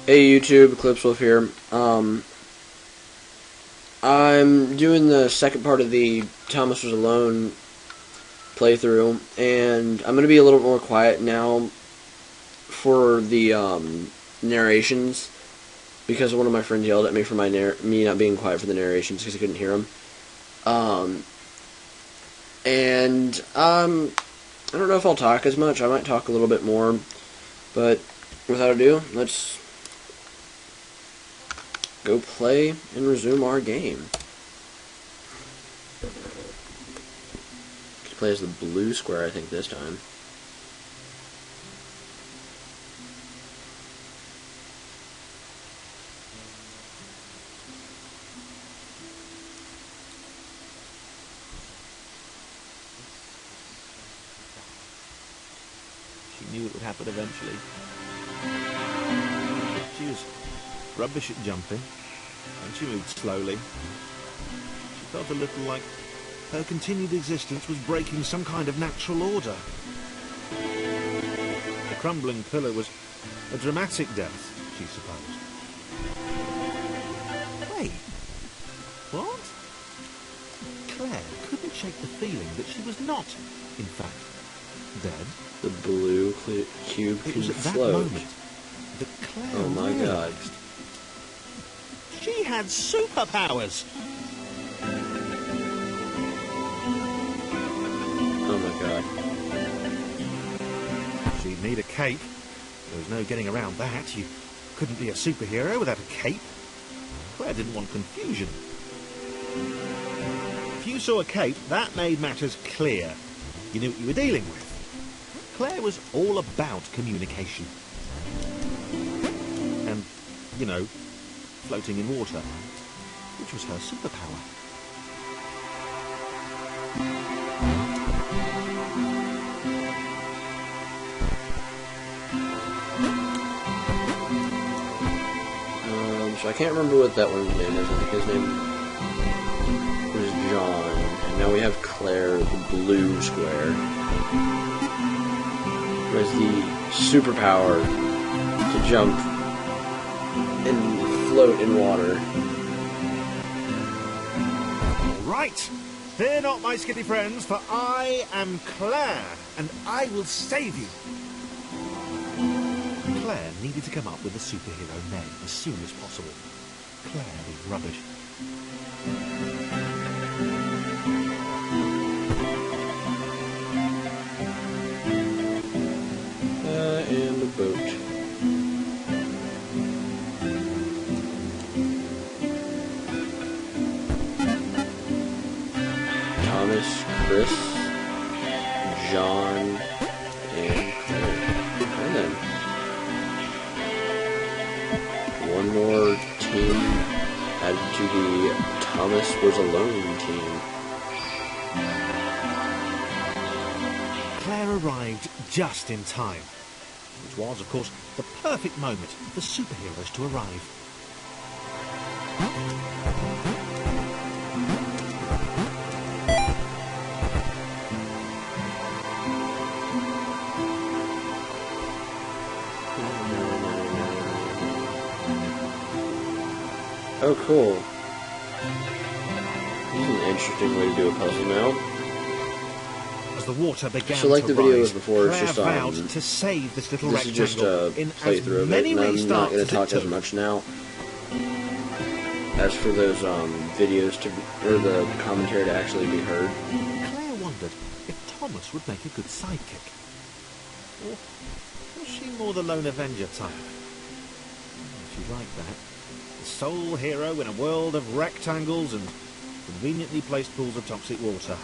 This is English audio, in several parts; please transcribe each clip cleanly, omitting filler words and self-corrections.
Hey YouTube, Eclipsewolf here. I'm doing the second part of the Thomas Was Alone playthrough, and I'm going to be a little more quiet now for the narrations, because one of my friends yelled at me for me not being quiet for the narrations because he couldn't hear them. I don't know if I'll talk as much. I might talk a little bit more, but without ado, let's go play and resume our game. Play as the blue square, I think, this time. She knew it would happen eventually. She was rubbish at jumping, and she moved slowly. She felt a little like her continued existence was breaking some kind of natural order. The crumbling pillar was a dramatic death, she supposed. Wait, what? Claire couldn't shake the feeling that she was not, in fact, dead. The blue cube can It was at that float. moment that Claire Oh my god. realised she had superpowers. Oh my god. She'd need a cape. There was no getting around that. You couldn't be a superhero without a cape. Claire didn't want confusion. If you saw a cape, that made matters clear. You knew what you were dealing with. Claire was all about communication. And, you know, floating in water, which was her superpower. So I can't remember what that one's name is. I think his name was John. And now we have Claire, the blue square, who has the superpower to jump and float in water. Right! Fear not, my skitty friends, for I am Claire, and I will save you. Claire needed to come up with a superhero name as soon as possible. Claire was rubbish. And a boat. Thomas, Chris, John, and Claire. And then one more team added to the Thomas Was Alone team. Claire arrived just in time, which was, of course, the perfect moment for superheroes to arrive. Oh, cool. This is an interesting way to do a puzzle now. As the water began So like to the video rise, was before, it's Claire just vowed to save this little this is just rectangle a in playthrough as of it, many and I'm not restarts going as to talk it as took. much now. As for those videos or the commentary to actually be heard. Claire wondered if Thomas would make a good sidekick. Or was she more the lone Avenger type? She liked that. The sole hero in a world of rectangles and conveniently placed pools of toxic water.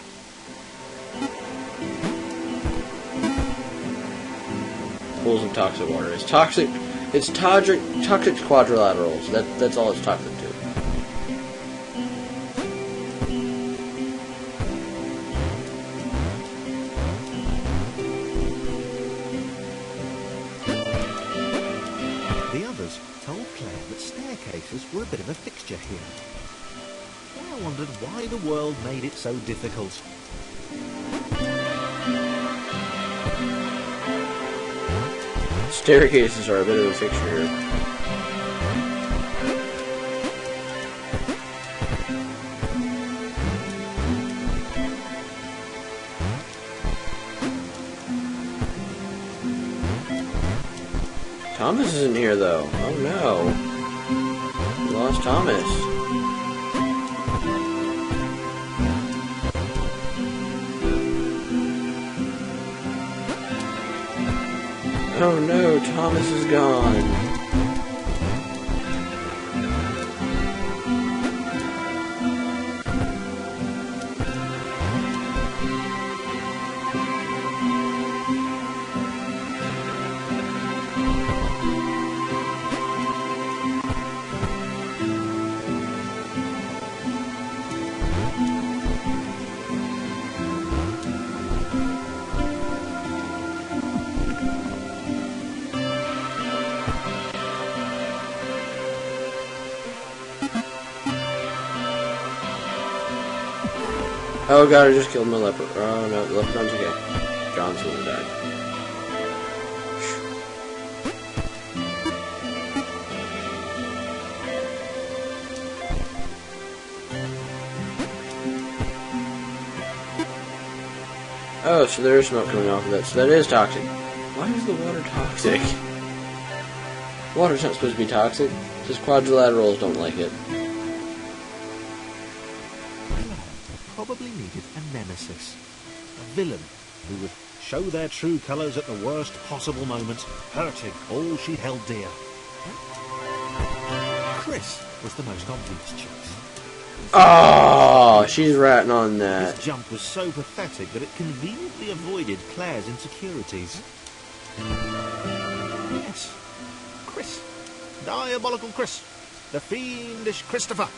Pools of toxic water. It's toxic. It's toxic quadrilaterals. That's all it's toxic to. The others told Claire that staircases were a bit of a fixture here. Claire wondered why the world made it so difficult. Staircases are a bit of a fixture here. Thomas isn't here, though. Oh, no. We lost Thomas. Oh, no. Thomas is gone. Oh god, I just killed my leopard. Oh no, the leopard's okay. John's gonna die. Oh, so there is smoke coming off of that. So that is toxic. Why is the water toxic? Water's not supposed to be toxic. Just quadrilaterals don't like it. Probably needed a nemesis. A villain who would show their true colours at the worst possible moment, hurting all she held dear. Chris was the most obvious choice. Oh, she's ratting on that. His jump was so pathetic that it conveniently avoided Claire's insecurities. Yes, Chris. Diabolical Chris. The fiendish Christopher.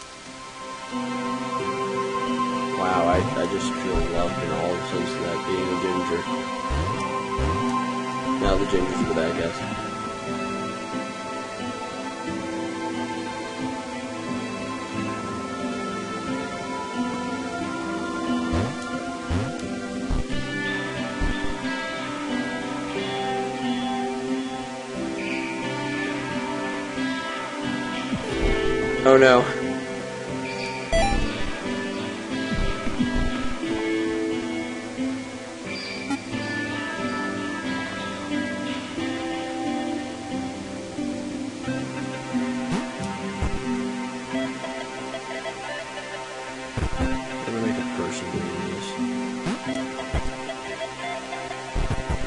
Wow, I just feel loved in all the sense of that being a ginger. Now the gingers are the bad guys. Oh no.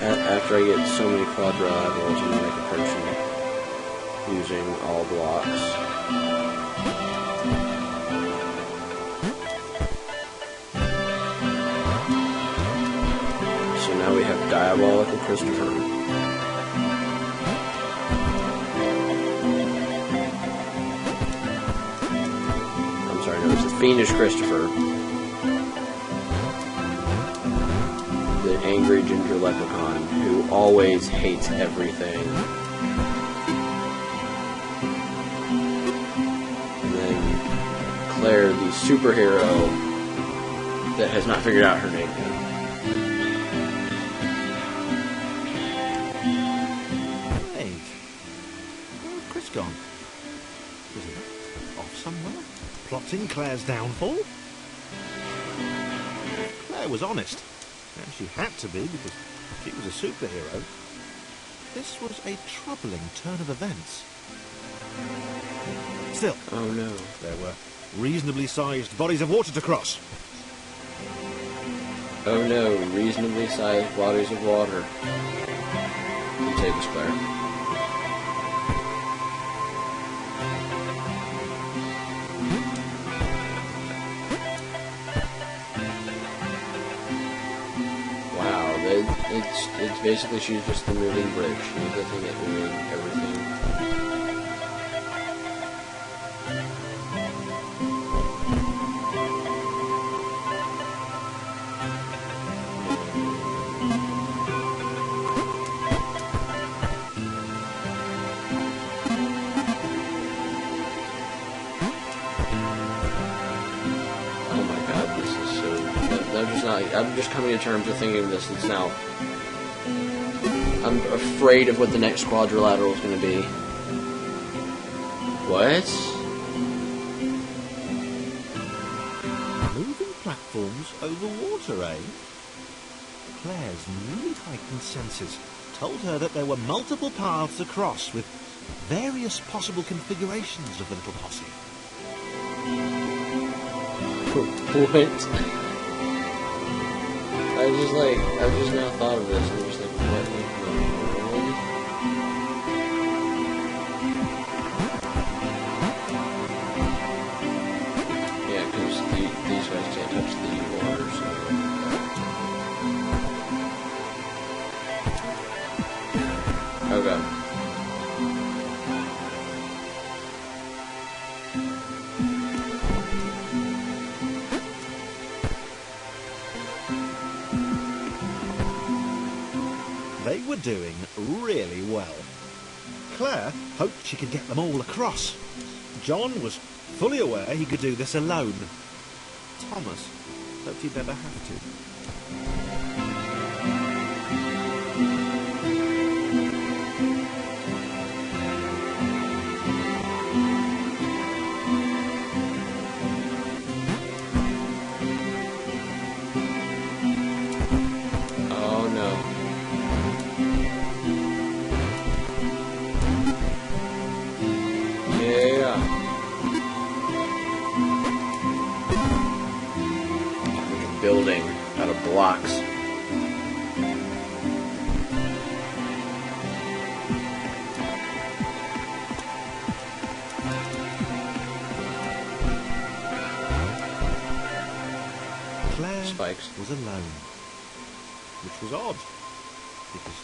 After I get so many quadrilaterals, I'm gonna make a person using all blocks. So now we have Diabolical Christopher. I'm sorry, no, it's the Fiendish Christopher. The angry ginger leprechaun who always hates everything. And then Claire, the superhero that has not figured out her name yet. Hey, where's Chris gone? Was he off somewhere? Plotting Claire's downfall? Claire was honest. And she had to be, because she was a superhero. This was a troubling turn of events. Still, Oh no. there were reasonably sized bodies of water to cross. Oh no, reasonably sized bodies of water. You save us, Claire. It's basically she's just the moving bridge. She's the thing that's moving everything. Oh my god, this is so... I'm just coming to terms with thinking of this. It's now... I'm afraid of what the next quadrilateral is going to be. What? Moving platforms over water, eh? Claire's newly heightened senses told her that there were multiple paths across with various possible configurations of the little posse. What? I've just now thought of this. I'm just like, what in the world? Yeah, because these guys can't touch the water, so. Okay. They were doing really well. Claire hoped she could get them all across. John was fully aware he could do this alone. Thomas hoped he'd never have to. Oh no. Yeah. Like a building out of blocks. Claire Spikes. was alone, which was odd, because